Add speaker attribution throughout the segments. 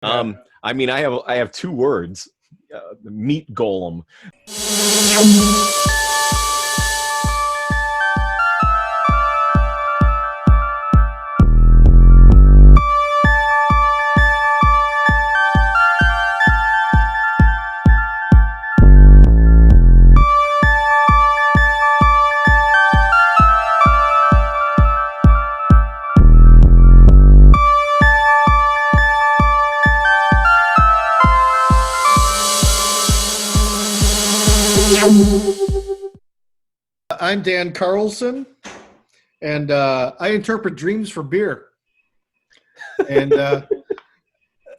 Speaker 1: I mean, I have two words: meat golem.
Speaker 2: I'm Dan CARLSON, and I interpret dreams for beer. And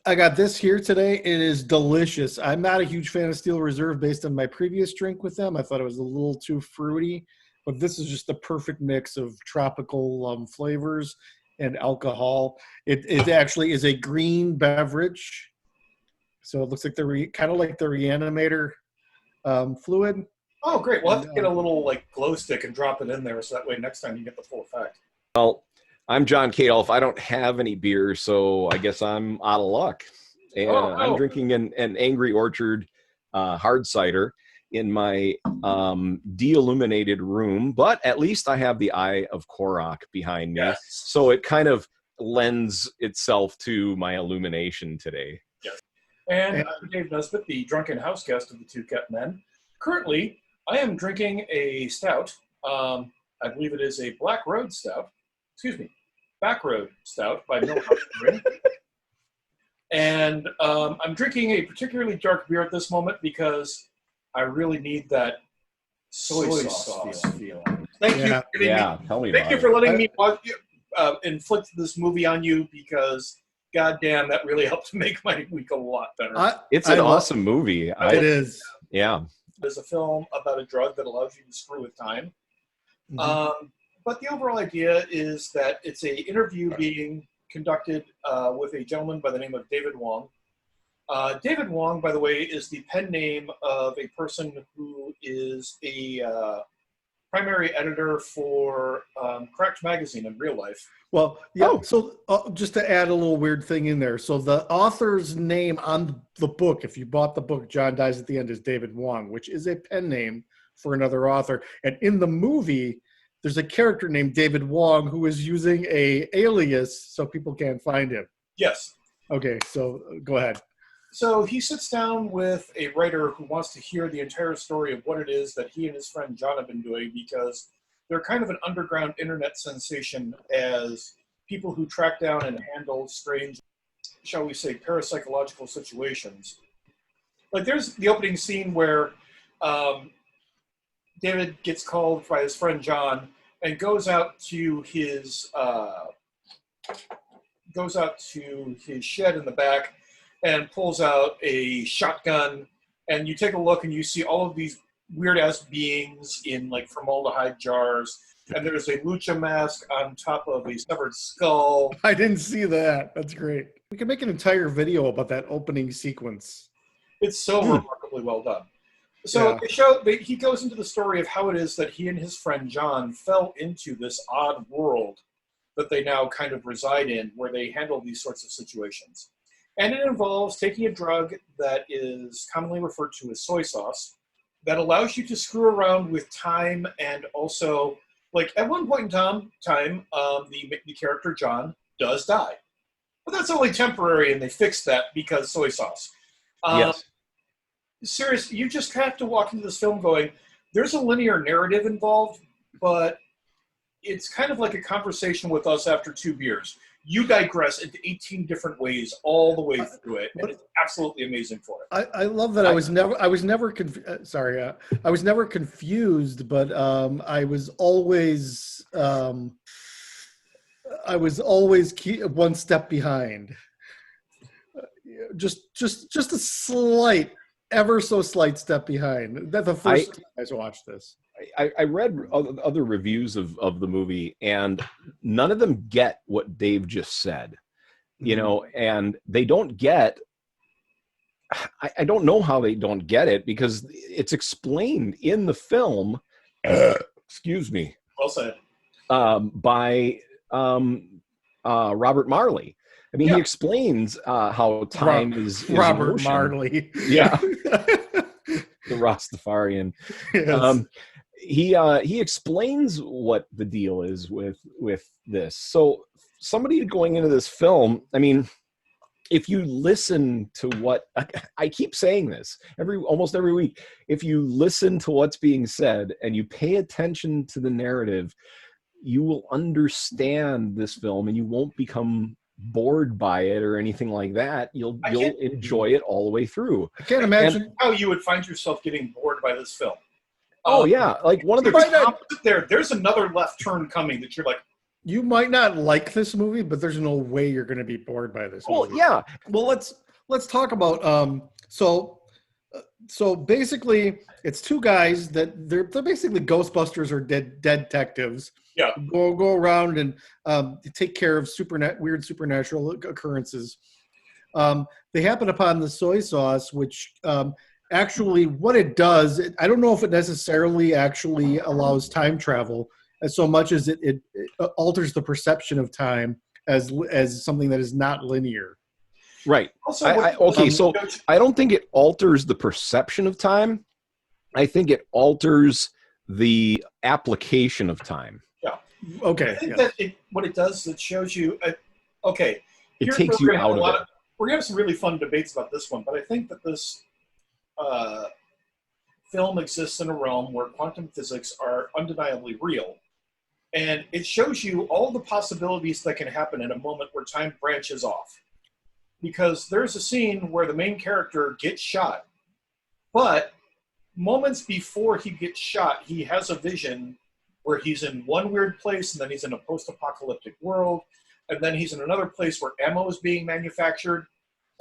Speaker 2: I got this here today. It is delicious. I'm not a huge fan of Steel Reserve based on my previous drink with them. I thought it was a little too fruity, but this is just the perfect mix of tropical flavors and alcohol. It actually is a green beverage, so it looks like kind of like the Reanimator fluid.
Speaker 3: Oh, great. We'll have to get a little like glow stick and drop it in there so that way next time you get the full effect.
Speaker 1: Well, I'm John Kadolf. I don't have any beer, so I guess I'm out of luck. And I'm drinking an Angry Orchard hard cider in my de-illuminated room, but at least I have the Eye of Korok behind me.
Speaker 3: Yes.
Speaker 1: So it kind of lends itself to my illumination today.
Speaker 3: Yes. And I'm Dave Nesbitt, the drunken house guest of the Two Kept Men. Currently, I am drinking a stout. I believe it is a Black Road Stout. Excuse me, Back Road Stout by Millhouse Brewing. And I'm drinking a particularly dark beer at this moment because I really need that soy sauce feel. Thank you for letting me inflict this movie on you because, goddamn, that really helped make my week a lot better.
Speaker 1: It's an awesome movie.
Speaker 2: It is.
Speaker 1: Yeah.
Speaker 3: There's a film about a drug that allows you to screw with time.
Speaker 2: Mm-hmm.
Speaker 3: But the overall idea is that it's an interview being conducted with a gentleman by the name of David Wong. David Wong, by the way, is the pen name of a person who is a primary editor for Cracked Magazine in real life.
Speaker 2: Well, yeah. So just to add a little weird thing in there. So the author's name on the book, if you bought the book, John Dies at the End, is David Wong, which is a pen name for another author. And in the movie, there's a character named David Wong who is using a alias so people can't find him.
Speaker 3: Yes.
Speaker 2: Okay, so go ahead.
Speaker 3: So he sits down with a writer who wants to hear the entire story of what it is that he and his friend John have been doing because they're kind of an underground internet sensation as people who track down and handle strange, shall we say, parapsychological situations. Like there's the opening scene where David gets called by his friend John and goes out to his shed in the back and pulls out a shotgun, and you take a look and you see all of these weird-ass beings in like formaldehyde jars, and there's a lucha mask on top of a severed skull.
Speaker 2: I didn't see that. That's great. We can make an entire video about that opening sequence.
Speaker 3: It's so remarkably well done. So he goes into the story of how it is that he and his friend John fell into this odd world that they now kind of reside in, where they handle these sorts of situations. And it involves taking a drug that is commonly referred to as soy sauce that allows you to screw around with time, and also, like, at one point in time, the character John does die. But that's only temporary, and they fixed that because soy sauce.
Speaker 1: Yes.
Speaker 3: Seriously, you just have to walk into this film going, there's a linear narrative involved, but it's kind of like a conversation with us after 2 beers. You digress into 18 different ways all the way through it, and it's absolutely amazing for it.
Speaker 2: I love that. I was never confused, but I was always one step behind. Just a slight, ever so slight step behind. That's the first time I watched this.
Speaker 1: I read other reviews of the movie, and none of them get what Dave just said, you know, and they don't get, I don't know how they don't get it, because it's explained in the film, excuse me,
Speaker 3: Well said.
Speaker 1: by Robert Marley. I mean, he explains how time is
Speaker 2: Robert
Speaker 1: motion.
Speaker 2: Marley.
Speaker 1: Yeah, the Rastafarian.
Speaker 2: Yes.
Speaker 1: He explains what the deal is with this. So somebody going into this film, I mean, if you listen to what I keep saying this almost every week, if you listen to what's being said and you pay attention to the narrative, you will understand this film and you won't become bored by it or anything like that. You'll enjoy it all the way through.
Speaker 2: I can't imagine
Speaker 3: how you would find yourself getting bored by this film.
Speaker 1: Oh yeah, like one of the
Speaker 3: there's another left turn coming that you're like,
Speaker 2: you might not like this movie, but there's no way you're going to be bored by this movie.
Speaker 1: Well, yeah.
Speaker 2: Well, let's talk about so basically it's two guys that they're basically Ghostbusters or dead detectives.
Speaker 3: Yeah.
Speaker 2: Go around and take care of weird supernatural occurrences. They happen upon the soy sauce, which actually what it does, I don't know if it necessarily actually allows time travel as so much as it alters the perception of time as something that is not linear.
Speaker 1: Right.
Speaker 3: Also,
Speaker 1: so I don't think it alters the perception of time. I think it alters the application of time.
Speaker 3: Yeah.
Speaker 2: Okay.
Speaker 3: I think that what it does is it shows you. Okay.
Speaker 1: It takes you out of it.
Speaker 3: We're going to have some really fun debates about this one, but I think that this film exists in a realm where quantum physics are undeniably real. And it shows you all the possibilities that can happen in a moment where time branches off. Because there's a scene where the main character gets shot, but moments before he gets shot, he has a vision where he's in one weird place, and then he's in a post-apocalyptic world, and then he's in another place where ammo is being manufactured.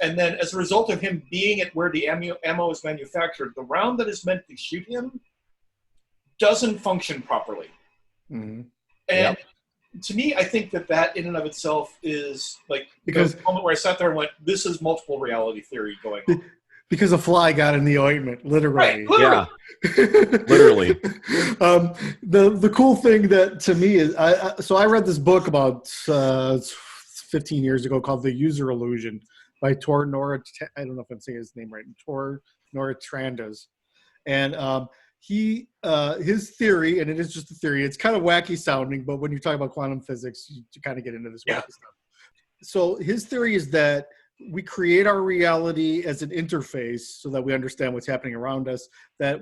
Speaker 3: And then as a result of him being at where the ammo is manufactured, the round that is meant to shoot him doesn't function properly.
Speaker 2: Mm-hmm.
Speaker 3: And to me, I think that in and of itself is like because the moment where I sat there and went, "This is multiple reality theory going on."
Speaker 2: Because a fly got in the ointment, literally.
Speaker 3: Right, literally.
Speaker 1: Yeah, literally.
Speaker 2: The cool thing that to me is, I read this book about 15 years ago called "The User Illusion" by Tor Nora. I don't know if I'm saying his name right. Tor Nora Trandas, and his theory, and it is just a theory, it's kind of wacky sounding, but when you talk about quantum physics, you kind of get into this wacky stuff. So his theory is that we create our reality as an interface so that we understand what's happening around us, that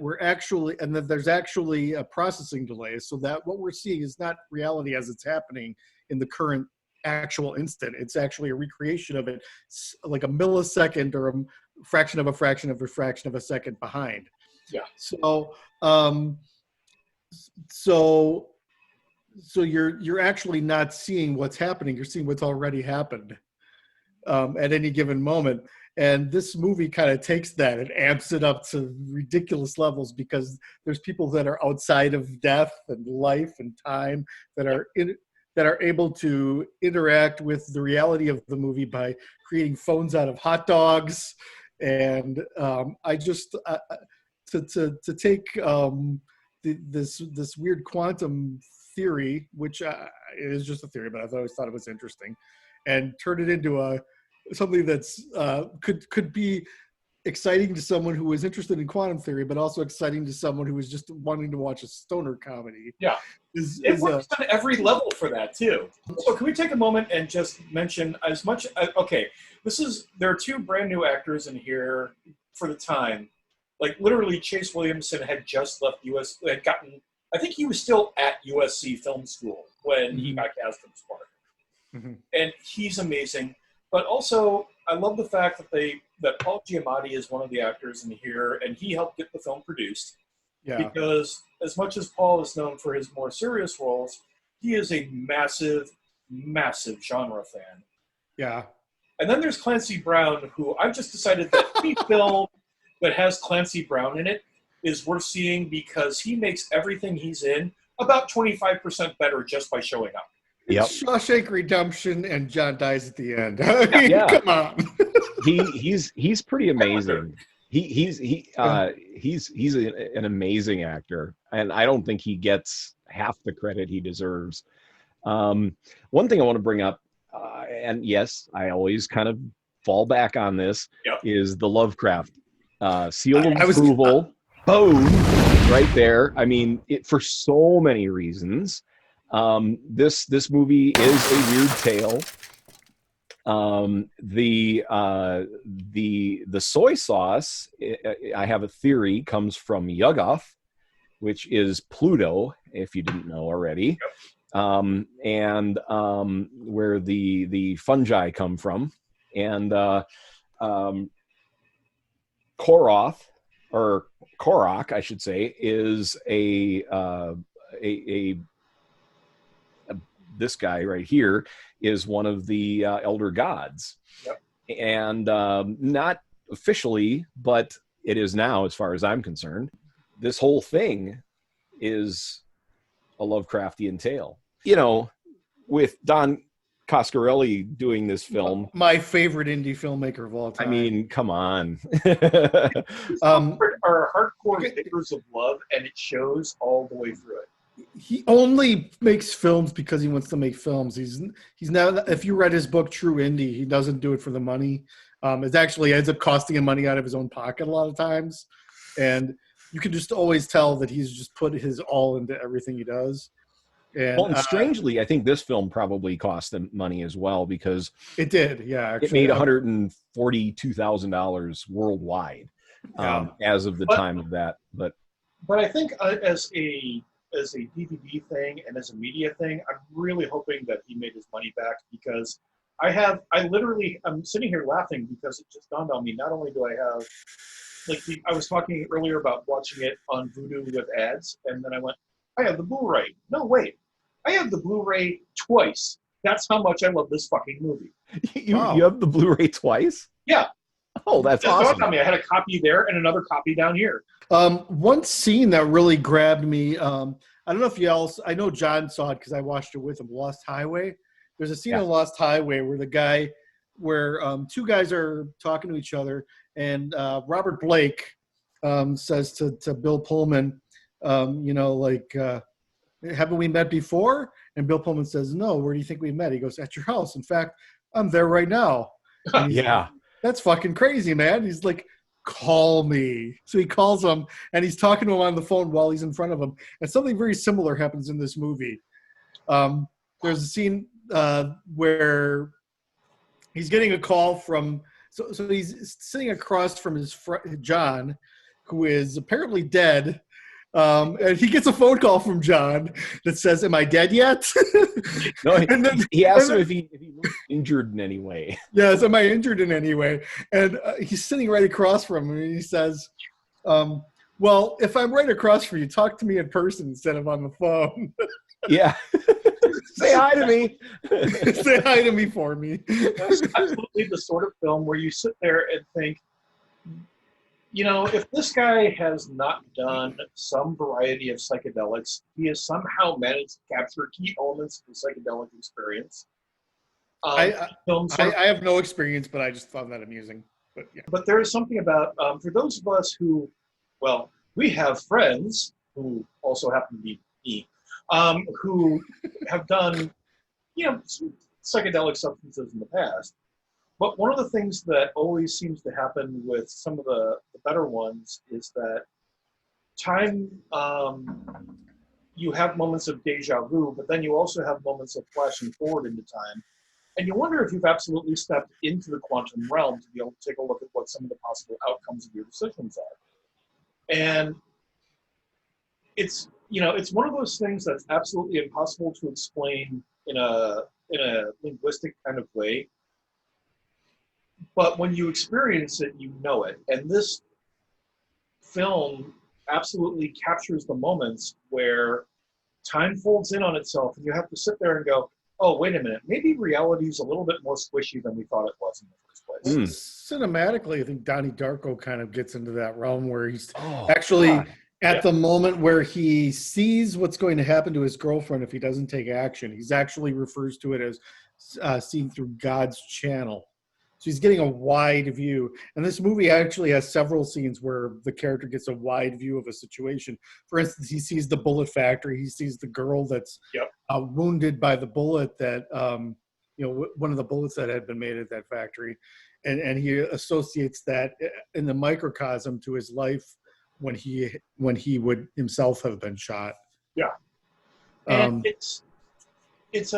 Speaker 2: there's actually a processing delay, so that what we're seeing is not reality as it's happening in the current actual instant. It's actually a recreation of it, like a millisecond or a fraction of a fraction of a fraction of a second behind.
Speaker 3: Yeah.
Speaker 2: So you're actually not seeing what's happening. You're seeing what's already happened at any given moment. And this movie kind of takes that and amps it up to ridiculous levels because there's people that are outside of death and life and time that are able to interact with the reality of the movie by creating phones out of hot dogs. And to take this weird quantum theory, which it is just a theory, but I've always thought it was interesting, and turn it into something that's could be exciting to someone who is interested in quantum theory, but also exciting to someone who is just wanting to watch a stoner comedy.
Speaker 3: Yeah, it works on every level for that too. So can we take a moment and just mention as much? Okay, there are two brand new actors in here for the time. Like literally, Chase Williamson had just left I think he was still at USC Film School when he got cast in Spark. Mm-hmm. And he's amazing. But also, I love the fact that Paul Giamatti is one of the actors in here, and he helped get the film produced. Yeah. Because as much as Paul is known for his more serious roles, he is a massive, massive genre fan.
Speaker 2: Yeah.
Speaker 3: And then there's Clancy Brown, who I've just decided that any film that has Clancy Brown in it is worth seeing because he makes everything he's in about 25% better just by showing up.
Speaker 1: Yep.
Speaker 2: Shawshank Redemption and John dies at the end. I mean, come on.
Speaker 1: he's pretty amazing. He's an amazing actor, and I don't think he gets half the credit he deserves. One thing I want to bring up, and yes, I always kind of fall back on this,
Speaker 3: Yep.
Speaker 1: is the Lovecraft seal of
Speaker 2: I was-
Speaker 1: approval. Boom, right there. I mean, for so many reasons. This movie is a weird tale. The soy sauce, I have a theory, comes from Yuggoth, which is Pluto, if you didn't know already. And where the fungi come from, and Koroth, or Korok, I should say, is a this guy right here is one of the elder gods.
Speaker 3: Yep.
Speaker 1: And not officially, but it is now, as far as I'm concerned. This whole thing is a Lovecraftian tale. You know, with Don Coscarelli doing this film,
Speaker 2: My favorite indie filmmaker of all time.
Speaker 1: I mean, come on.
Speaker 3: Are hardcore labors of love, and it shows all the way through it.
Speaker 2: He only makes films because he wants to make films. He's not. If you read his book True Indie, he doesn't do it for the money. It actually ends up costing him money out of his own pocket a lot of times, and you can just always tell that he's just put his all into everything he does. And
Speaker 1: strangely, I think this film probably cost them money as well, because
Speaker 2: it did. Yeah, actually,
Speaker 1: it made $142,000 worldwide as of the time of that. But
Speaker 3: I think as a DVD thing and as a media thing, I'm really hoping that he made his money back, because I'm sitting here laughing because it just dawned on me. Not only do I have, I was talking earlier about watching it on Vudu with ads, and then I went, I have the Blu-ray. No, wait. I have the Blu-ray twice. That's how much I love this fucking movie.
Speaker 1: You have the Blu-ray twice?
Speaker 3: Yeah.
Speaker 1: Oh, that's awesome.
Speaker 3: I had a copy there and another copy down here.
Speaker 2: One scene that really grabbed me, I don't know if you else, I know John saw it because I watched it with him, Lost Highway. There's a scene in Lost Highway where two guys are talking to each other, and Robert Blake says to Bill Pullman, haven't we met before? And Bill Pullman says, no, where do you think we met? He goes, at your house. In fact, I'm there right now.
Speaker 1: Yeah.
Speaker 2: That's fucking crazy, man. He's like, call me. So he calls him, and he's talking to him on the phone while he's in front of him. And something very similar happens in this movie. There's a scene where he's getting a call from, so he's sitting across from his friend, John, who is apparently dead. And he gets a phone call from John that says, am I dead yet?
Speaker 1: No, he asks him if he looks injured in any way.
Speaker 2: Yes, am I injured in any way? And he's sitting right across from him, and he says, well, if I'm right across from you, talk to me in person instead of on the phone.
Speaker 1: Yeah. Say hi to me.
Speaker 2: Say hi to me for me.
Speaker 3: That's absolutely the sort of film where you sit there and think, if this guy has not done some variety of psychedelics, he has somehow managed to capture key elements of the psychedelic experience.
Speaker 2: I have no experience, but I just found that amusing.
Speaker 3: But there is something about, for those of us who, we have friends who also happen to be me, who have done, psychedelic substances in the past. But one of the things that always seems to happen with some of the better ones is that time, you have moments of deja vu, but then you also have moments of flashing forward into time. And you wonder if you've absolutely stepped into the quantum realm to be able to take a look at what some of the possible outcomes of your decisions are. And it's one of those things that's absolutely impossible to explain in a linguistic kind of way. But when you experience it, you know it. And this film absolutely captures the moments where time folds in on itself, and you have to sit there and go, oh, wait a minute, maybe reality is a little bit more squishy than we thought it was in the first place.
Speaker 2: Cinematically, I think Donnie Darko kind of gets into that realm where he's at the moment where he sees what's going to happen to his girlfriend if he doesn't take action. He's actually refers to it as seen through God's channel. So he's getting a wide view. And this movie actually has several scenes where the character gets a wide view of a situation. For instance, he sees the bullet factory. He sees the girl that's wounded by the bullet that one of the bullets that had been made at that factory, and he associates that in the microcosm to his life when he would himself have been shot.
Speaker 3: Yeah, and it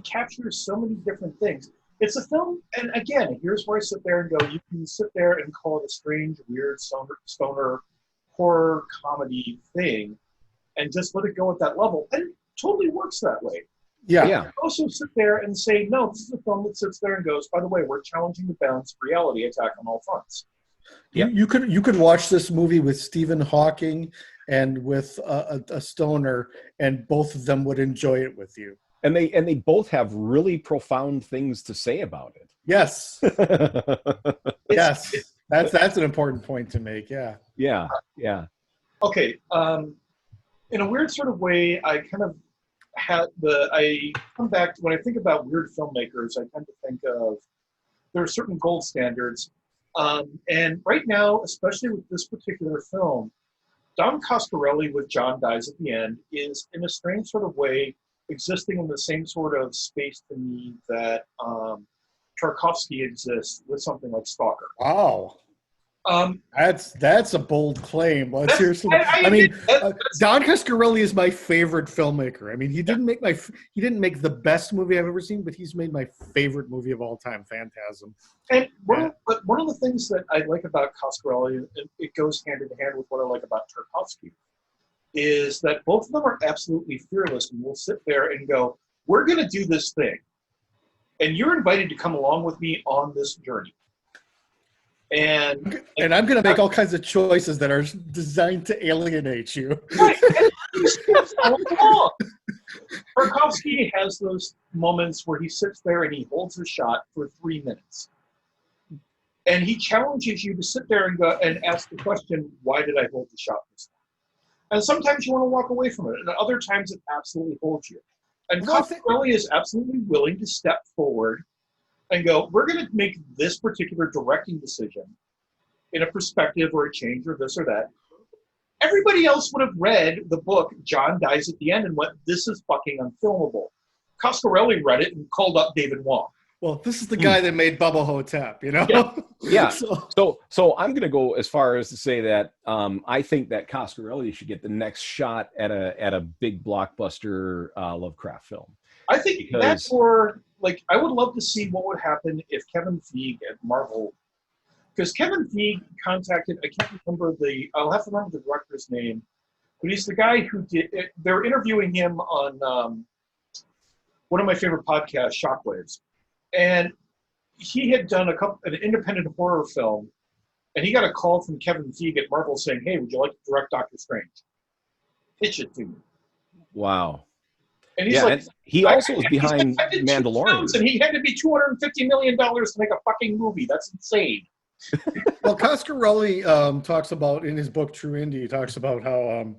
Speaker 3: captures so many different things. It's a film, and again, here's where I sit there and go, you can sit there and call it a strange, weird, stoner horror comedy thing, and just let it go at that level, and it totally works that way.
Speaker 2: Yeah.
Speaker 3: You can also sit there and say, no, this is a film that sits there and goes, by the way, we're challenging the bounds of reality, attack on all fronts.
Speaker 2: Yeah. You could watch this movie with Stephen Hawking and with a stoner, and both of them would enjoy it with you.
Speaker 1: And they both have really profound things to say about it.
Speaker 2: Yes. Yes. That's an important point to make. Yeah.
Speaker 1: Yeah. Yeah.
Speaker 3: Okay. In a weird sort of way, I kind of I come back to, when I think about weird filmmakers, I tend to think of, there are certain gold standards. And right now, especially with this particular film, Don Coscarelli with John Dies at the End is, in a strange sort of way, existing in the same sort of space to me that Tarkovsky exists with something like Stalker.
Speaker 2: Wow. That's a bold claim. Let's hear some. I mean, Don Coscarelli is my favorite filmmaker. I mean, he didn't make the best movie I've ever seen, but he's made my favorite movie of all time, Phantasm.
Speaker 3: And one of the things that I like about Coscarelli, and it goes hand in hand with what I like about Tarkovsky, is that both of them are absolutely fearless and will sit there and go, we're going to do this thing, and you're invited to come along with me on this journey. And
Speaker 2: I'm going to make all kinds of choices that are designed to alienate you.
Speaker 3: Right. Tarkovsky has those moments where he sits there and he holds a shot for 3 minutes. And he challenges you to sit there and go and ask the question, why did I hold the shot this time? And sometimes you want to walk away from it, and other times it absolutely holds you. And Coscarelli is absolutely willing to step forward and go, we're going to make this particular directing decision in a perspective or a change or this or that. Everybody else would have read the book John Dies at the End and went, this is fucking unfilmable. Coscarelli read it and called up David Wong.
Speaker 2: Well, this is the guy that made Bubba Hotep, you know?
Speaker 1: Yeah. So I'm going to go as far as to say that I think that Coscarelli should get the next shot at a big blockbuster Lovecraft film.
Speaker 3: I think that's for, like, I would love to see what would happen if Kevin Feige at Marvel, because Kevin Feige contacted, I can't remember I'll have to remember the director's name, but he's the guy who did, they're interviewing him on one of my favorite podcasts, Shockwaves. And he had done an independent horror film, and he got a call from Kevin Feige at Marvel saying, hey, would you like to direct Doctor Strange? Pitch it to me.
Speaker 1: Wow.
Speaker 3: And he's like,
Speaker 1: and he also was behind Mandalorian.
Speaker 3: And he had to be $250 million to make a fucking movie. That's insane.
Speaker 2: Well, Coscarelli talks about, in his book True Indie, he talks about how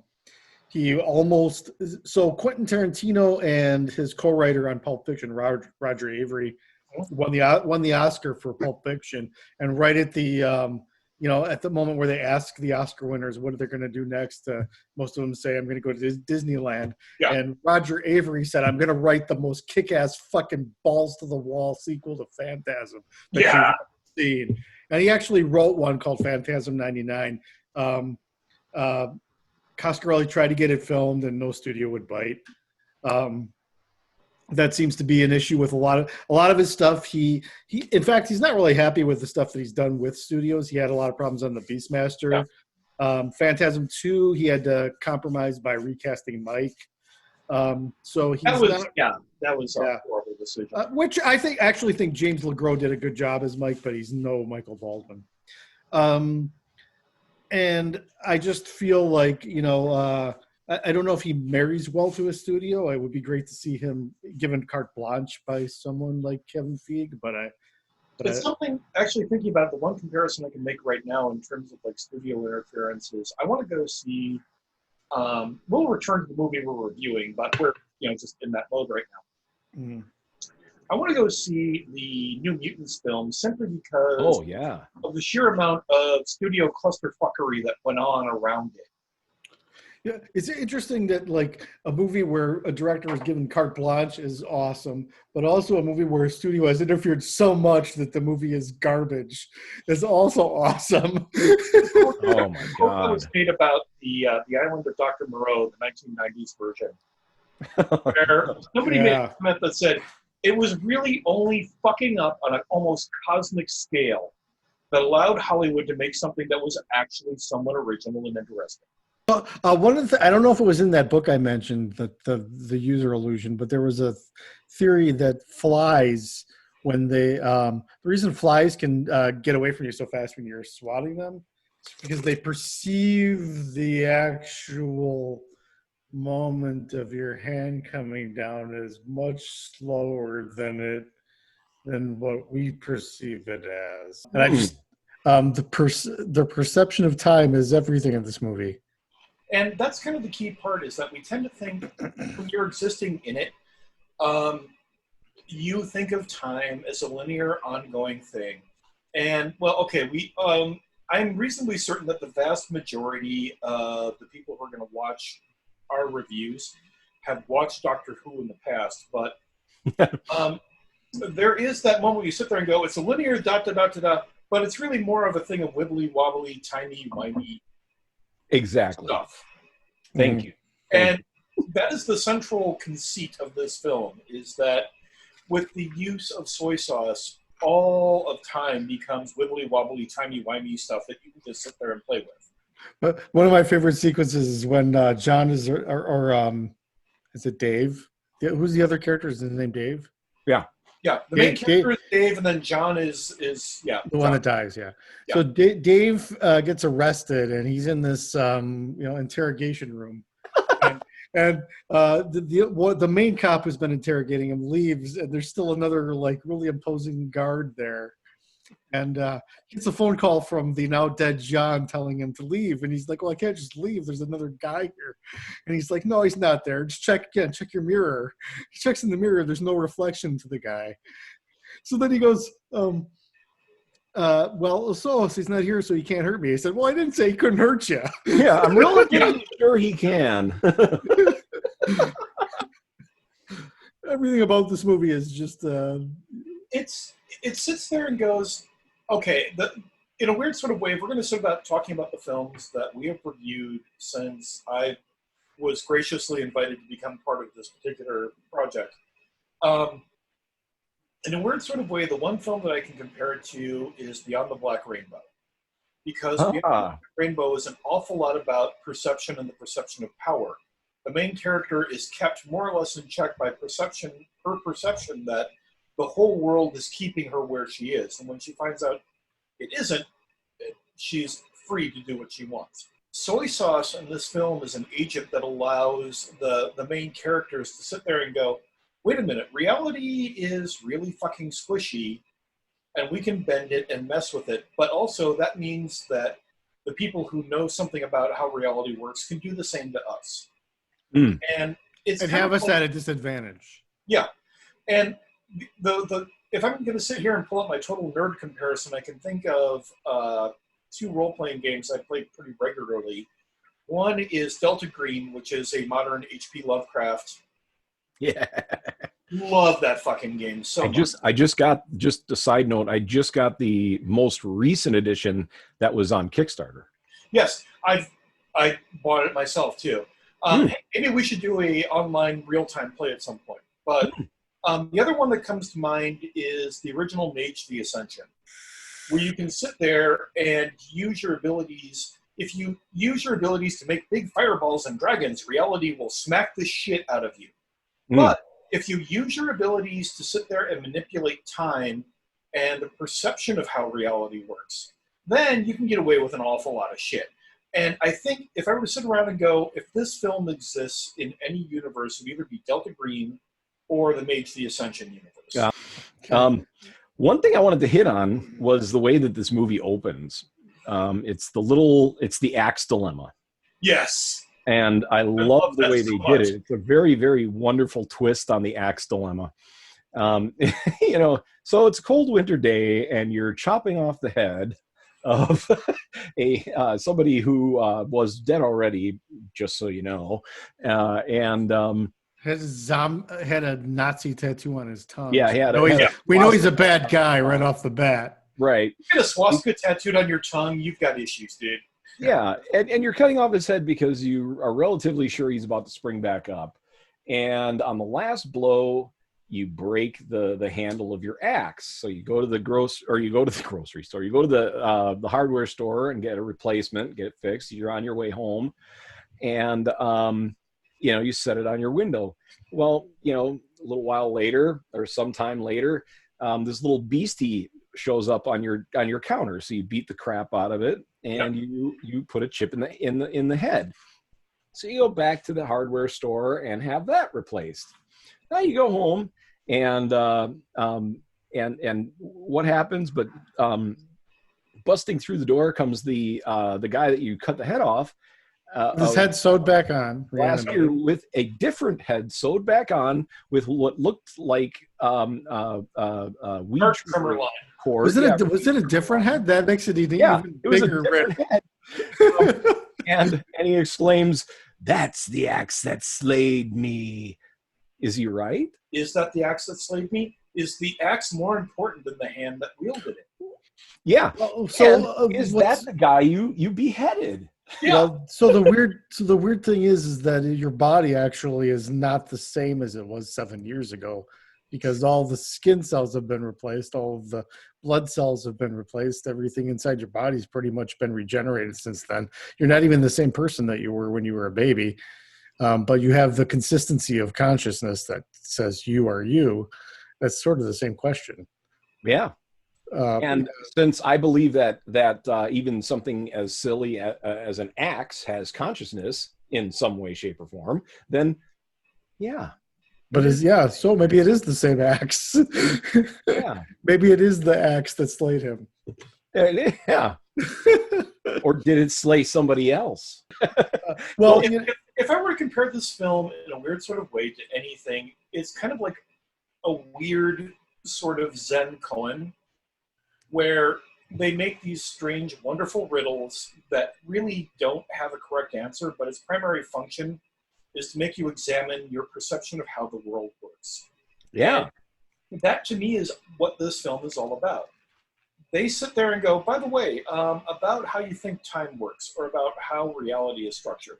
Speaker 2: so Quentin Tarantino and his co-writer on Pulp Fiction, Roger Avery, won the Oscar for Pulp Fiction, and right at the at the moment where they ask the Oscar winners what they're going to do next, most of them say, I'm going to go to Disneyland. Yeah. And Roger Avery said, I'm going to write the most kick-ass fucking balls-to-the-wall sequel to Phantasm that you've ever seen. And he actually wrote one called Phantasm 99. Coscarelli tried to get it filmed, and no studio would bite. That seems to be an issue with a lot of his stuff. He in fact, he's not really happy with the stuff that he's done with studios. He had a lot of problems on the Beastmaster. Yeah. Phantasm 2, he had to compromise by recasting Mike. So he's that was a horrible decision. Which I actually think James LeGros did a good job as Mike, but he's no Michael Baldwin. And I just feel like, I don't know if he marries well to a studio. It would be great to see him given carte blanche by someone like Kevin Feige, but it's something, actually thinking about it, the one comparison I can make right now in terms of like studio interference is I want to go see, we'll return to the movie we're reviewing, but we're just in that mode right now. Mm. I want to go see the New Mutants film simply because of the sheer amount of studio clusterfuckery that went on around it. Yeah, it's interesting that like a movie where a director was given carte blanche is awesome, but also a movie where a studio has interfered so much that the movie is garbage is also awesome.
Speaker 1: Oh my
Speaker 3: That was
Speaker 1: God.
Speaker 3: made about the Island of Dr. Moreau, the 1990s version, where somebody made a
Speaker 2: Yeah.
Speaker 3: comment that said it was really only fucking up on an almost cosmic scale that allowed Hollywood to make something that was actually somewhat original and interesting.
Speaker 2: One of the, I don't know if it was in that book I mentioned, the user illusion, but there was a theory that flies, when they the reason flies can get away from you so fast when you're swatting them is because they perceive the actual moment of your hand coming down as much slower than what we perceive it as. And I just the perception of time is everything in this movie.
Speaker 3: And that's kind of the key part, is that we tend to think when you're existing in it, um, you think of time as a linear, ongoing thing. And, well, okay, I'm reasonably certain that the vast majority of the people who are going to watch our reviews have watched Doctor Who in the past, but there is that moment where you sit there and go, it's a linear da-da-da-da-da, but it's really more of a thing of wibbly-wobbly, timey-wimey
Speaker 1: Exactly.
Speaker 3: stuff.
Speaker 1: Thank you.
Speaker 3: And that is the central conceit of this film, is that with the use of soy sauce, all of time becomes wibbly-wobbly, timey-wimey stuff that you can just sit there and play with.
Speaker 2: But one of my favorite sequences is when John is, or is it Dave? Yeah, who's the other character? Is his name Dave?
Speaker 1: Yeah.
Speaker 3: Yeah, the main character is Dave, and then John is
Speaker 2: the one that dies. Yeah.
Speaker 3: Yeah.
Speaker 2: So Dave gets arrested, and he's in this interrogation room, and the main cop who's been interrogating him leaves, and there's still another like really imposing guard there, and gets a phone call from the now dead John telling him to leave, and he's like, "Well, I can't just leave. There's another guy here," and he's like, "No, he's not there. Just check again. Check your mirror." He checks in the mirror. There's no reflection to the guy. So then he goes, well, so he's not here, so he can't hurt me. I said, well, I didn't say he couldn't hurt you.
Speaker 1: Yeah, I'm relatively sure he can.
Speaker 2: Everything about this movie is just...
Speaker 3: It sits there and goes, okay, in a weird sort of way, if we're going to start about talking about the films that we have reviewed since I was graciously invited to become part of this particular project. In a weird sort of way, the one film that I can compare it to is Beyond the Black Rainbow. Because Beyond the Black Rainbow is an awful lot about perception and the perception of power. The main character is kept more or less in check by her perception that the whole world is keeping her where she is. And when she finds out it isn't, she's free to do what she wants. Soy sauce in this film is an agent that allows the main characters to sit there and go, wait a minute, reality is really fucking squishy, and we can bend it and mess with it. But also that means that the people who know something about how reality works can do the same to us.
Speaker 1: Mm.
Speaker 3: And it's
Speaker 2: and have us at a disadvantage.
Speaker 3: Yeah. And if I'm going to sit here and pull up my total nerd comparison, I can think of two role-playing games I played pretty regularly. One is Delta Green, which is a modern H.P. Lovecraft.
Speaker 1: Yeah.
Speaker 3: Love that fucking game so much.
Speaker 1: Just a side note, I just got the most recent edition that was on Kickstarter.
Speaker 3: Yes, I bought it myself too. Maybe we should do a online real-time play at some point. But the other one that comes to mind is the original Mage the Ascension, where you can sit there and use your abilities. If you use your abilities to make big fireballs and dragons, reality will smack the shit out of you. But if you use your abilities to sit there and manipulate time and the perception of how reality works, then you can get away with an awful lot of shit. And I think if I were to sit around and go, if this film exists in any universe, it would either be Delta Green or the Mage the Ascension universe.
Speaker 1: One thing I wanted to hit on was the way that this movie opens. It's the axe dilemma.
Speaker 3: Yes.
Speaker 1: And I love the way they did it. It's a very, very wonderful twist on the axe dilemma. So it's a cold winter day and you're chopping off the head of somebody who was dead already, just so you know, and
Speaker 2: had a Nazi tattoo on his tongue.
Speaker 1: yeah,
Speaker 2: We know he's a bad guy right off the bat.
Speaker 1: Right.
Speaker 3: You get a swastika tattooed on your tongue, you've got issues, dude.
Speaker 1: Yeah, and you're cutting off his head because you are relatively sure he's about to spring back up. And on the last blow, you break the handle of your axe. So you go to the grocery store, you go to the hardware store and get a replacement, get it fixed. You're on your way home, and you set it on your window. Well, a little while later or sometime later, this little beastie shows up on your counter. So you beat the crap out of it, and you put a chip in the head. So you go back to the hardware store and have that replaced. Now you go home, and what happens? But busting through the door comes the guy that you cut the head off.
Speaker 2: His head sewed back on
Speaker 1: last year with a different head sewed back on with what looked like weed
Speaker 3: trimmer line.
Speaker 2: Cord. Was it a different head? That makes it even
Speaker 1: it was
Speaker 2: bigger.
Speaker 1: A different head. and he exclaims, "That's the axe that slayed me." Is he right?
Speaker 3: Is that the axe that slayed me? Is the axe more important than the hand that wielded it?
Speaker 1: Yeah. So is that the guy you beheaded?
Speaker 3: Yeah.
Speaker 2: Well, so the weird thing is that your body actually is not the same as it was 7 years ago, because all the skin cells have been replaced, all of the blood cells have been replaced, everything inside your body's pretty much been regenerated since then. You're not even the same person that you were when you were a baby, but you have the consistency of consciousness that says you are you. That's sort of the same question.
Speaker 1: Yeah. And since I believe that even something as silly as an axe has consciousness in some way, shape, or form, then yeah.
Speaker 2: But so maybe it is the same axe.
Speaker 1: Yeah.
Speaker 2: Maybe it is the axe that slayed him.
Speaker 1: Yeah. Or did it slay somebody else?
Speaker 3: Well, if I were to compare this film in a weird sort of way to anything, it's kind of like a weird sort of Zen koan, where they make these strange, wonderful riddles that really don't have a correct answer, but its primary function is to make you examine your perception of how the world works.
Speaker 1: Yeah.
Speaker 3: And that, to me, is what this film is all about. They sit there and go, by the way, about how you think time works, or about how reality is structured.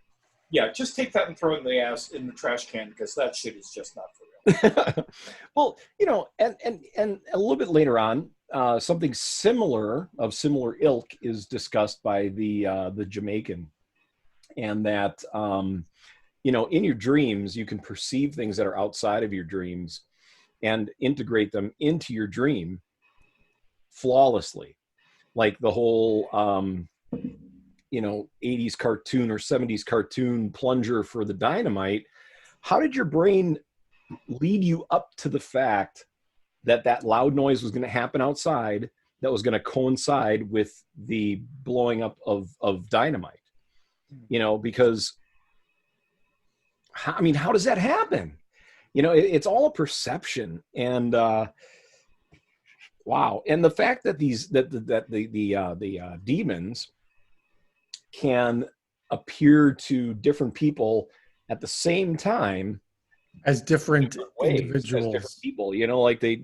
Speaker 3: Yeah, just take that and throw it in the trash can, because that shit is just not for real.
Speaker 1: Well, and a little bit later on, something similar ilk is discussed by the Jamaican, and that in your dreams you can perceive things that are outside of your dreams and integrate them into your dream flawlessly, like the whole 80s cartoon or 70s cartoon plunger for the dynamite. How did your brain lead you up to the fact that loud noise was going to happen outside, that was going to coincide with the blowing up of dynamite? Because how does that happen? It's all a perception. And wow. And the fact that the demons can appear to different people at the same time
Speaker 2: as different individuals,
Speaker 1: as different people, like they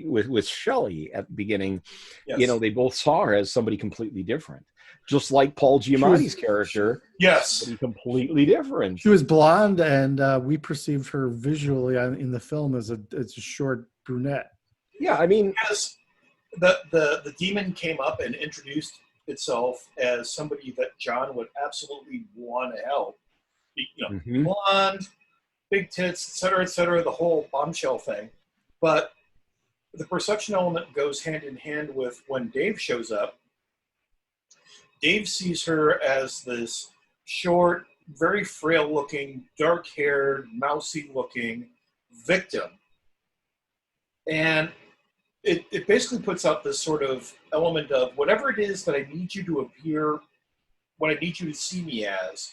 Speaker 1: with Shelley at the beginning,
Speaker 3: yes.
Speaker 1: They both saw her as somebody completely different, just like Paul Giamatti's character.
Speaker 3: Yes,
Speaker 1: completely different.
Speaker 2: She was blonde, and we perceived her visually in the film as a short brunette.
Speaker 1: Yeah,
Speaker 3: yes, the demon came up and introduced itself as somebody that John would absolutely want to help. Blonde, big tits, et cetera, the whole bombshell thing. But the perception element goes hand in hand with when Dave shows up. Dave sees her as this short, very frail-looking, dark-haired, mousy-looking victim. And it basically puts out this sort of element of whatever it is that I need you to appear, what I need you to see me as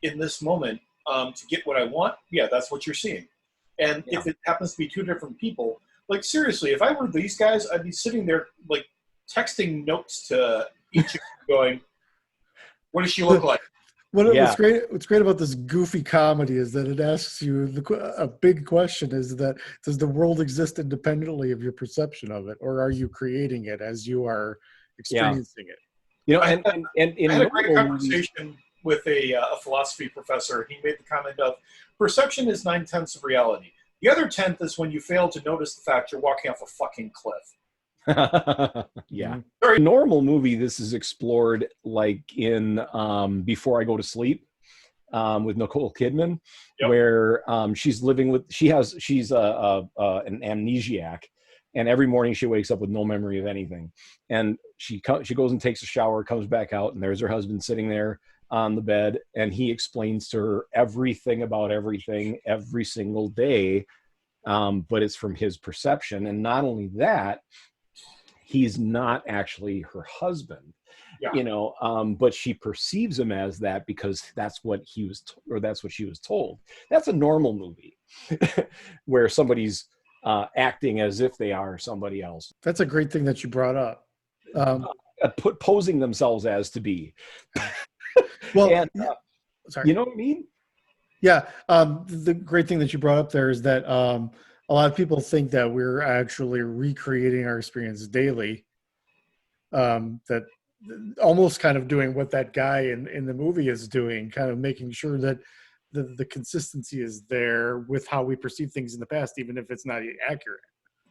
Speaker 3: in this moment, to get what I want, that's what you're seeing. And if it happens to be two different people, like seriously, if I were these guys, I'd be sitting there like texting notes to each of you going, what does she look like?
Speaker 2: What's great about this goofy comedy is that it asks you a big question: is that does the world exist independently of your perception of it, or are you creating it as you are experiencing it?
Speaker 1: You know,
Speaker 3: I
Speaker 1: in
Speaker 3: had a great
Speaker 1: normal
Speaker 3: conversation
Speaker 1: movies,
Speaker 3: with a philosophy professor. He made the comment of perception is 9/10 of reality. The other 10th is when you fail to notice the fact you're walking off a fucking cliff.
Speaker 1: yeah.
Speaker 3: Sorry.
Speaker 1: In a normal movie, this is explored like in Before I Go to Sleep with Nicole Kidman,
Speaker 3: Yep.
Speaker 1: where she's an amnesiac, and every morning she wakes up with no memory of anything, and she goes and takes a shower, comes back out, and there's her husband sitting there on the bed, and he explains to her everything about everything every single day, but it's from his perception. And not only that, he's not actually her husband, but she perceives him as that because that's what that's what she was told. That's a normal movie where somebody's acting as if they are somebody else.
Speaker 2: That's a great thing that you brought up.
Speaker 1: Posing themselves as to be.
Speaker 2: Well,
Speaker 1: and,
Speaker 2: sorry.
Speaker 1: You know what I mean?
Speaker 2: Yeah. The great thing that you brought up there is that a lot of people think that we're actually recreating our experience daily. That almost kind of doing what that guy in the movie is doing, kind of making sure that the consistency is there with how we perceive things in the past, even if it's not accurate.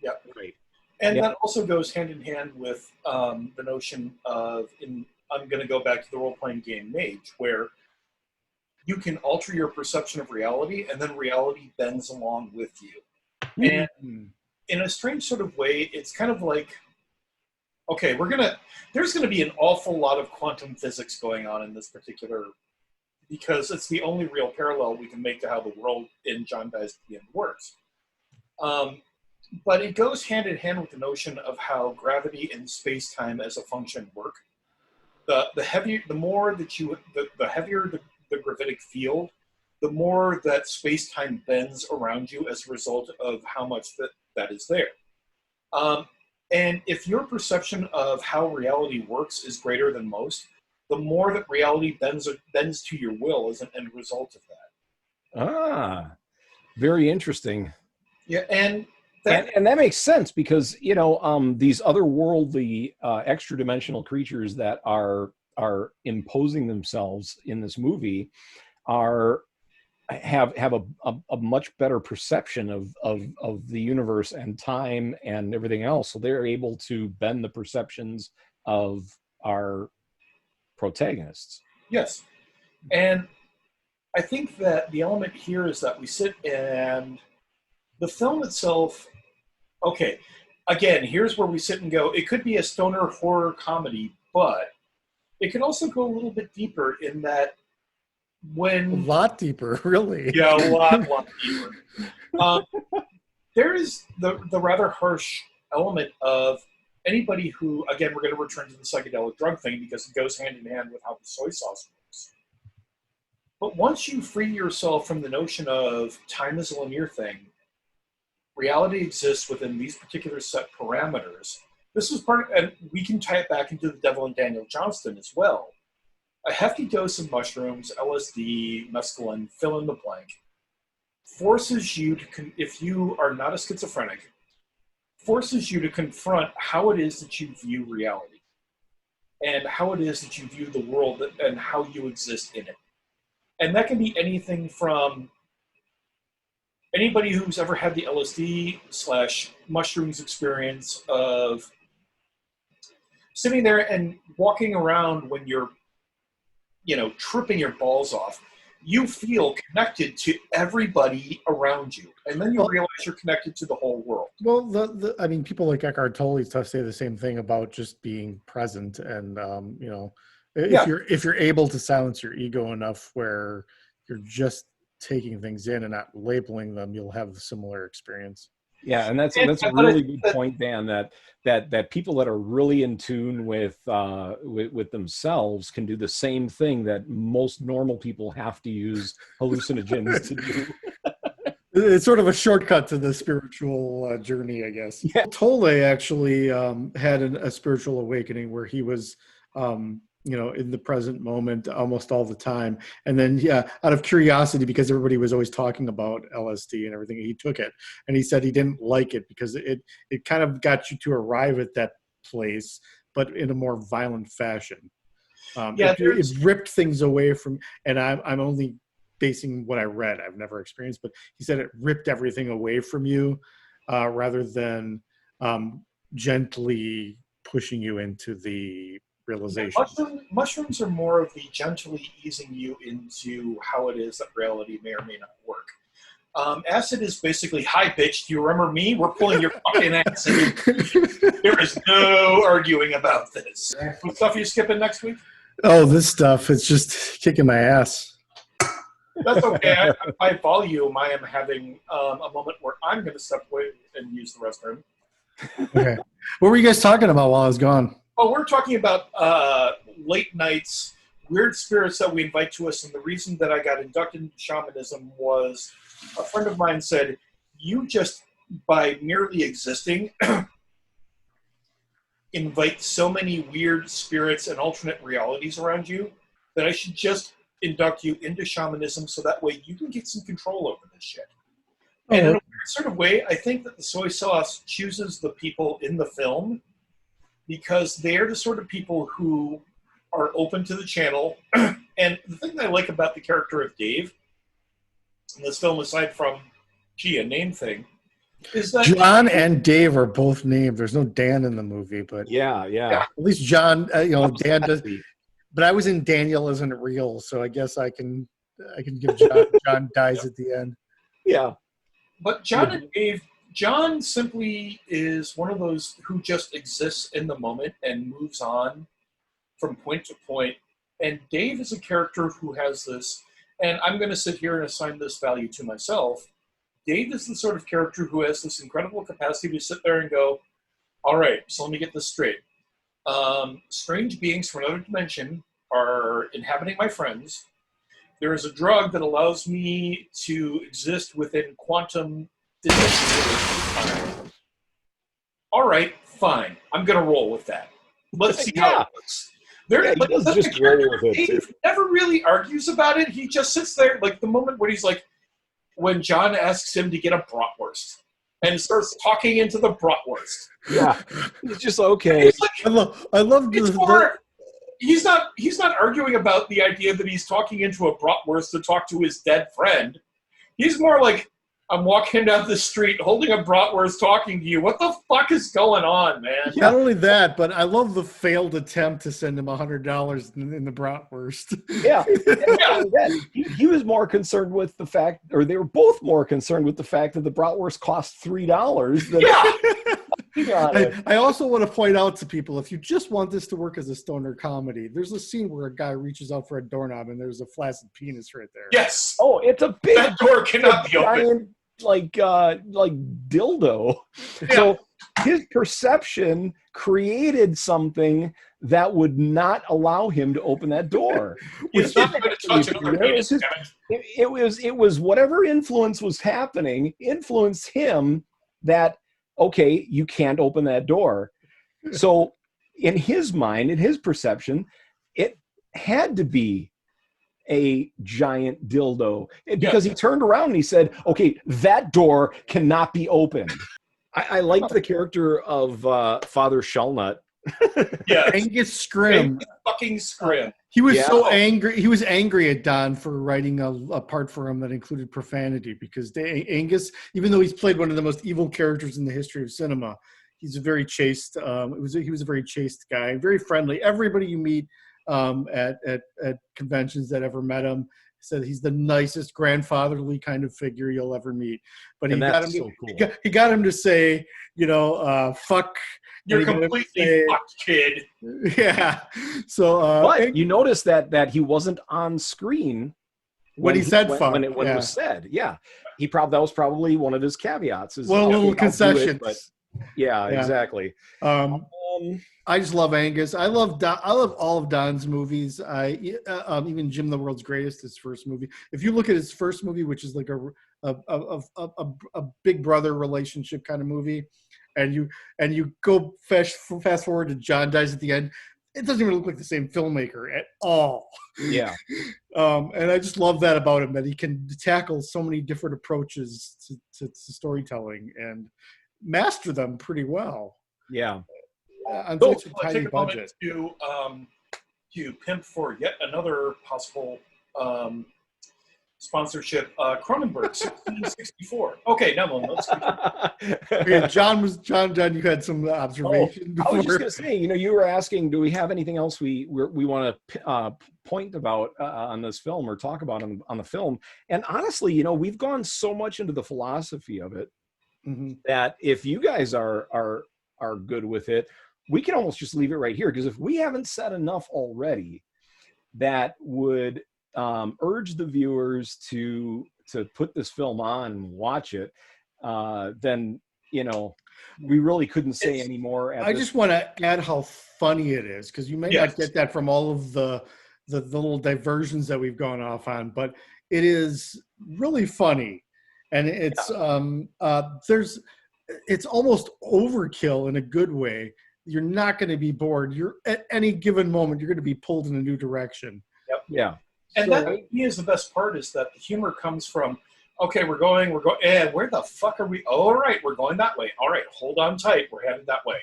Speaker 3: Yeah,
Speaker 1: right.
Speaker 3: And that also goes hand in hand with the notion of, I'm going to go back to the role-playing game Mage, where you can alter your perception of reality, and then reality bends along with you. And in a strange sort of way, it's kind of like, okay, there's going to be an awful lot of quantum physics going on in this particular, because it's the only real parallel we can make to how the world in John Dies at the End works. But it goes hand in hand with the notion of how gravity and space-time as a function work. The heavier the gravitic field, the more that space-time bends around you as a result of how much that is there. And if your perception of how reality works is greater than most, the more that reality bends to your will as an end result of that.
Speaker 1: Very interesting.
Speaker 3: Yeah, and
Speaker 1: that makes sense because these otherworldly, extra-dimensional creatures that are imposing themselves in this movie have a much better perception of the universe and time and everything else, so they're able to bend the perceptions of our protagonists.
Speaker 3: Yes, and I think that the element here is that we sit and the film itself. Okay, again, here's where we sit and go, it could be a stoner horror comedy, but it could also go a little bit deeper in that
Speaker 2: a lot deeper, really.
Speaker 3: Yeah, a lot deeper. There is the rather harsh element of anybody who, again, we're going to return to the psychedelic drug thing because it goes hand in hand with how the soy sauce works. But once you free yourself from the notion of time is a linear thing, reality exists within these particular set parameters. This was and we can tie it back into The Devil and Daniel Johnston as well. A hefty dose of mushrooms, LSD, mescaline, fill in the blank, forces you to, if you are not a schizophrenic, forces you to confront how it is that you view reality and how it is that you view the world and how you exist in it. And that can be anything from anybody who's ever had the LSD/mushrooms experience of sitting there and walking around when you're, tripping your balls off. You feel connected to everybody around you, and then you realize you're connected to the whole world.
Speaker 2: Well, I mean, people like Eckhart Tolle say the same thing about just being present, and if you're able to silence your ego enough where you're just taking things in and not labeling them, you'll have a similar experience.
Speaker 1: Yeah, and that's a really good point, Dan. That people that are really in tune with themselves can do the same thing that most normal people have to use hallucinogens to do.
Speaker 2: It's sort of a shortcut to the spiritual journey, I guess. Yeah. Tolle actually had a spiritual awakening where he was in the present moment almost all the time. And then, yeah, out of curiosity, because everybody was always talking about LSD and everything, he took it. And he said he didn't like it because it kind of got you to arrive at that place, but in a more violent fashion. It ripped things away from, and I'm only basing what I read. I've never experienced, but he said it ripped everything away from you rather than gently pushing you into the realization.
Speaker 3: Mushrooms are more of the gently easing you into how it is that reality may or may not work. Acid is basically high-pitched. You remember me? We're pulling your fucking acid. There is no arguing about this. What stuff are you skipping next week?
Speaker 2: Oh, this stuff. It's just kicking my ass.
Speaker 3: That's okay. By volume, I am having a moment where I'm going to step away and use the restroom.
Speaker 2: Okay. What were you guys talking about while I was gone?
Speaker 3: Oh, we're talking about late nights, weird spirits that we invite to us. And the reason that I got inducted into shamanism was a friend of mine said, you just, by merely existing, invite so many weird spirits and alternate realities around you that I should just induct you into shamanism so that way you can get some control over this shit. And in a weird sort of way, I think that the soy sauce chooses the people in the film because they're the sort of people who are open to the channel. And the thing that I like about the character of Dave in this film, aside from, a name thing, is that
Speaker 2: John and Dave are both named. There's no Dan in the movie, but
Speaker 1: Yeah.
Speaker 2: at least John, Dan does. But I was in Daniel Isn't Real, so I guess I can give John dies at the end.
Speaker 1: Yeah.
Speaker 3: But John and Dave, John simply is one of those who just exists in the moment and moves on from point to point. And Dave is a character who has this, and I'm going to sit here and assign this value to myself. Dave is the sort of character who has this incredible capacity to sit there and go, all right, so let me get this straight. Strange beings from another dimension are inhabiting my friends. There is a drug that allows me to exist within quantum dimension. All right, fine. I'm going to roll with that. Let's see how it works. He never really argues about it. He just sits there, like the moment where he's like, when John asks him to get a bratwurst and starts talking into the bratwurst.
Speaker 1: Yeah, it's just okay.
Speaker 3: Like, I love he's not arguing about the idea that he's talking into a bratwurst to talk to his dead friend. He's more like, I'm walking down the street holding a bratwurst talking to you. What the fuck is going on, man?
Speaker 2: Not only that, but I love the failed attempt to send him $100 in the bratwurst.
Speaker 1: Yeah. He was more concerned with the fact, or they were both more concerned with the fact that the bratwurst cost $3.
Speaker 2: I also want to point out to people, if you just want this to work as a stoner comedy, there's a scene where a guy reaches out for a doorknob and there's a flaccid penis right there.
Speaker 3: Yes.
Speaker 1: Oh, it's a big
Speaker 3: that door cannot be open.
Speaker 1: Like dildo. Yeah. So his perception created something that would not allow him to open that door. It was whatever influence was happening influenced him that, okay, you can't open that door. So in his mind, in his perception, it had to be a giant dildo because he turned around and he said, okay, that door cannot be opened. I liked the character of Father Shellnut.
Speaker 3: Yeah,
Speaker 2: Angus Scrim.
Speaker 3: Fucking Scrim.
Speaker 2: He was so angry. He was angry at Don for writing a part for him that included profanity because Angus, even though he's played one of the most evil characters in the history of cinema, he's a very chaste. He was a very chaste guy, very friendly. Everybody you meet at conventions that ever met him said he's the nicest grandfatherly kind of figure you'll ever meet. But he got him to say, fuck.
Speaker 3: You're completely fucked, kid.
Speaker 2: Yeah. So,
Speaker 1: but you notice that he wasn't on screen
Speaker 2: when he said fuck.
Speaker 1: When it was said. Yeah. That was probably one of his caveats.
Speaker 2: Well, a little concession.
Speaker 1: Yeah, exactly.
Speaker 2: I just love Angus. I love all of Don's movies. Even Jim the World's Greatest, his first movie. If you look at his first movie, which is like a big brother relationship kind of movie, and you go fast forward to John dies at the end, it doesn't even look like the same filmmaker at all.
Speaker 1: Yeah.
Speaker 2: And I just love that about him, that he can tackle so many different approaches to storytelling and master them pretty well.
Speaker 1: Yeah.
Speaker 2: On
Speaker 3: So,
Speaker 2: such a
Speaker 3: I'll
Speaker 2: tiny
Speaker 3: take a moment
Speaker 2: budget.
Speaker 3: to pimp for yet another possible sponsorship. Cronenberg, 1664. Okay, now let's.
Speaker 2: Okay, John, you had some observation
Speaker 1: I was just
Speaker 2: before.
Speaker 1: going to say, you were asking, do we have anything else we want to point about on this film or talk about on the film? And honestly, we've gone so much into the philosophy of it that if you guys are good with it, we can almost just leave it right here, because if we haven't said enough already, that would urge the viewers to put this film on and watch it, then we really couldn't say any more.
Speaker 2: I just want to add how funny it is, because you may not get that from all of the little diversions that we've gone off on, but it is really funny, and it's it's almost overkill in a good way. You're not going to be bored. You're at any given moment, you're going to be pulled in a new direction.
Speaker 3: Yep.
Speaker 1: Yeah.
Speaker 3: And that to me is the best part, is that the humor comes from, okay, we're going, and where the fuck are we? Oh, all right, we're going that way. All right, hold on tight. We're headed that way.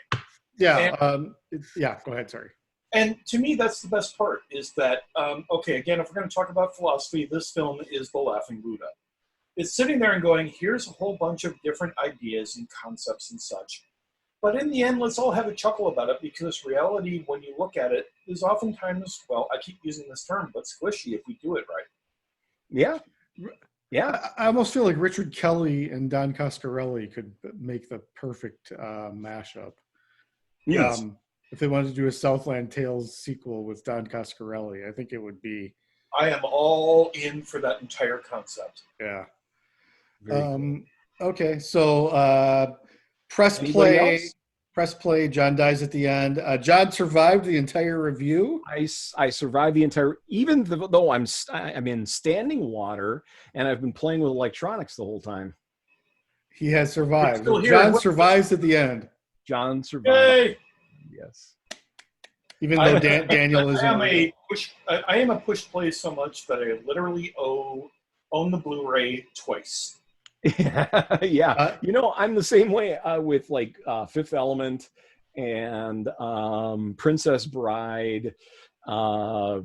Speaker 2: Yeah. Go ahead. Sorry.
Speaker 3: And to me, that's the best part, is that, okay, again, if we're going to talk about philosophy, this film is the Laughing Buddha. It's sitting there and going, here's a whole bunch of different ideas and concepts and such. But in the end, let's all have a chuckle about it, because reality, when you look at it, is oftentimes, well, I keep using this term, but squishy if we do it right.
Speaker 1: Yeah. Yeah.
Speaker 2: I almost feel like Richard Kelly and Don Coscarelli could make the perfect mashup.
Speaker 1: Yes.
Speaker 2: If they wanted to do a Southland Tales sequel with Don Coscarelli, I think it would be.
Speaker 3: I am all in for that entire concept.
Speaker 2: Yeah.
Speaker 1: Very cool.
Speaker 2: Okay, so press play. John dies at the end. John survived the entire review.
Speaker 1: I survived the entire, even though I'm in standing water and I've been playing with electronics the whole time.
Speaker 2: He has survived.
Speaker 3: John
Speaker 2: survives at the end.
Speaker 1: John survived.
Speaker 3: Yay!
Speaker 1: Yes.
Speaker 2: Even though Daniel is.
Speaker 3: I am a push play so much that I literally own the Blu-ray twice.
Speaker 1: Yeah. I'm the same way with like Fifth Element and Princess Bride. I've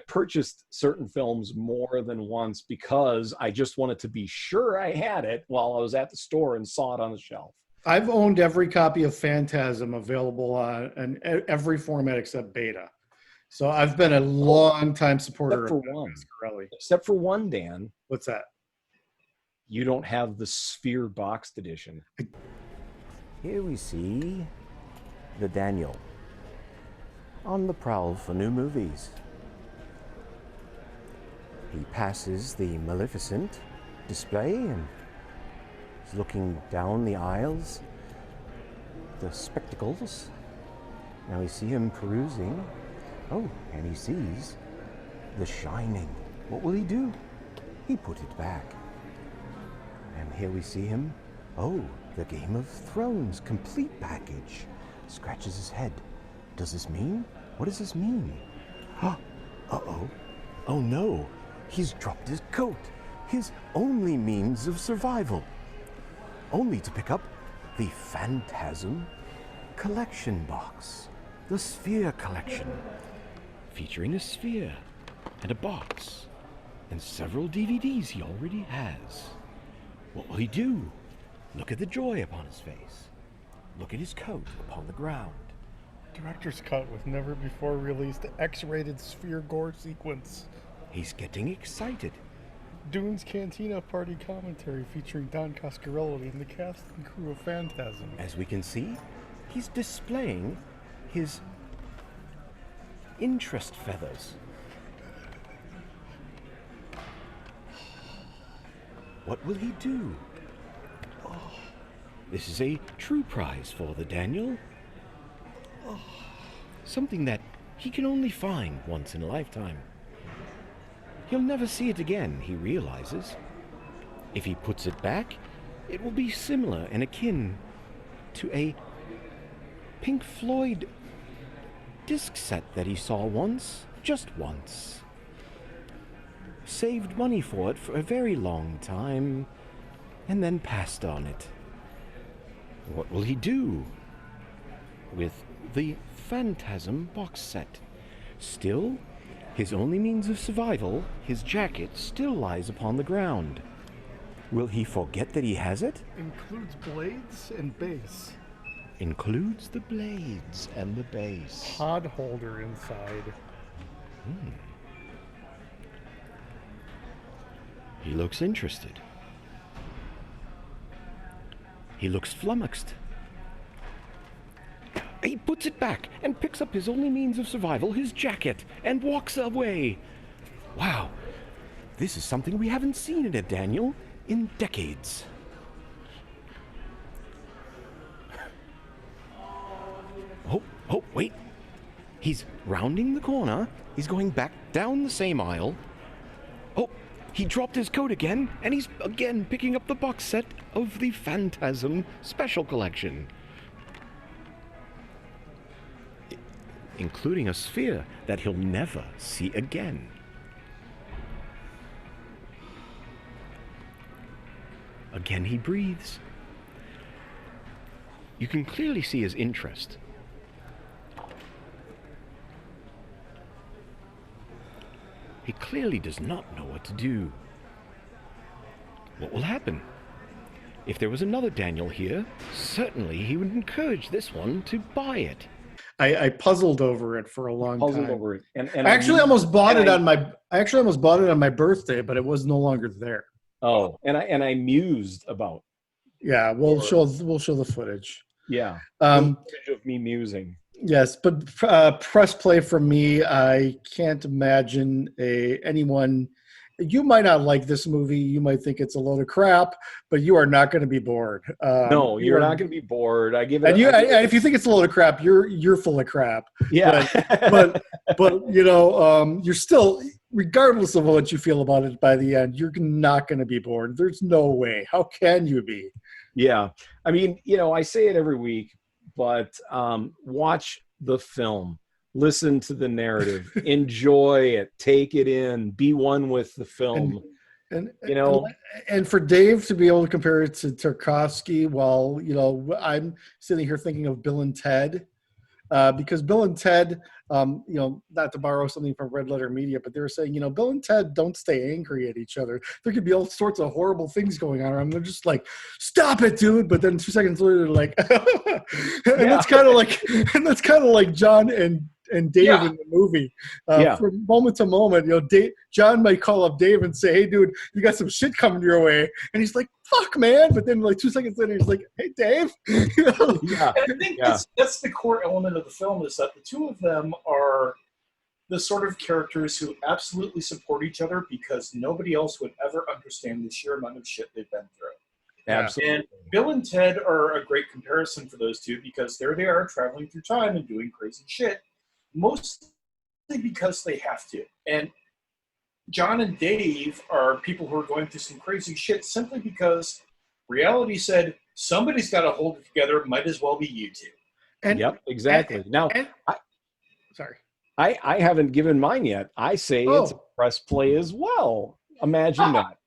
Speaker 1: purchased certain films more than once because I just wanted to be sure I had it while I was at the store and saw it on the shelf.
Speaker 2: I've owned every copy of Phantasm available on every format except beta. So I've been a long time supporter of Coscarelli.
Speaker 1: Except for one, Dan.
Speaker 2: What's that?
Speaker 1: You don't have the Sphere boxed edition.
Speaker 4: Here we see the Daniel on the prowl for new movies. He passes the Maleficent display and is looking down the aisles, the spectacles. Now we see him perusing. Oh, and he sees The Shining. What will he do? He put it back. And here we see him. Oh, the Game of Thrones complete package. Scratches his head. Does this mean? What does this mean? Uh-oh. Oh no, he's dropped his coat. His only means of survival. Only to pick up the Phantasm collection box. The Sphere collection. Featuring a sphere and a box and several DVDs he already has. What will he do? Look at the joy upon his face. Look at his coat upon the ground.
Speaker 2: Director's cut with never before released X-rated sphere gore sequence.
Speaker 4: He's getting excited.
Speaker 2: Dune's Cantina Party commentary featuring Don Coscarelli and the cast and crew of Phantasm.
Speaker 4: As we can see, he's displaying his interest feathers. What will he do? Oh, this is a true prize for the Daniel. Oh, something that he can only find once in a lifetime. He'll never see it again, he realizes. If he puts it back, it will be similar and akin to a Pink Floyd disc set that he saw once, just once. Saved money for it for a very long time, and then passed on it. What will he do with the Phantasm box set? Still, his only means of survival, his jacket, still lies upon the ground. Will he forget that he has it?
Speaker 2: Includes blades and base.
Speaker 4: Includes the blades and the base.
Speaker 2: Pod holder inside.
Speaker 4: He looks interested. He looks flummoxed. He puts it back and picks up his only means of survival, his jacket, and walks away. Wow, this is something we haven't seen in a Daniel in decades. Oh, wait. He's rounding the corner. He's going back down the same aisle. Oh, he dropped his coat again, and he's again picking up the box set of the Phantasm Special Collection. Including a sphere that he'll never see again. Again he breathes. You can clearly see his interest. He clearly does not know what to do. What will happen? If there was another Daniel here, certainly he would encourage this one to buy it.
Speaker 2: I puzzled over it for a long time.
Speaker 1: Over it. And
Speaker 2: I actually almost bought it on my birthday, but it was no longer there.
Speaker 1: Oh, and I mused about.
Speaker 2: Yeah, we'll show the footage.
Speaker 1: Yeah.
Speaker 2: Footage
Speaker 1: of me musing.
Speaker 2: Yes, but press play from me. I can't imagine anyone. You might not like this movie. You might think it's a load of crap, but you are not going to be bored.
Speaker 1: No, you're not going to be bored. I give it.
Speaker 2: And if you think it's a load of crap, you're full of crap.
Speaker 1: Yeah.
Speaker 2: But you're still, regardless of what you feel about it by the end, you're not going to be bored. There's no way. How can you be?
Speaker 1: Yeah. I mean, I say it every week, but watch the film. Listen to the narrative, enjoy it, take it in, be one with the film.
Speaker 2: And for Dave to be able to compare it to Tarkovsky, while I'm sitting here thinking of Bill and Ted, because Bill and Ted, not to borrow something from Red Letter Media, but they were saying, Bill and Ted don't stay angry at each other. There could be all sorts of horrible things going on, and they're just like, "Stop it, dude!" But then 2 seconds later, they're like, and that's kind of like John and Dave in the movie. From moment to moment, John might call up Dave and say, "Hey, dude, you got some shit coming your way," and he's like, "Fuck, man!" But then, 2 seconds later, he's like, "Hey, Dave."
Speaker 3: Yeah. And I think that's the core element of the film, is that the two of them are the sort of characters who absolutely support each other because nobody else would ever understand the sheer amount of shit they've been through.
Speaker 1: Absolutely.
Speaker 3: And Bill and Ted are a great comparison for those two because there they are traveling through time and doing crazy shit. Mostly because they have to. And John and Dave are people who are going through some crazy shit simply because reality said, somebody's got to hold it together, might as well be you two.
Speaker 1: Yep, exactly. I haven't given mine yet. I say it's a press play as well. Imagine that.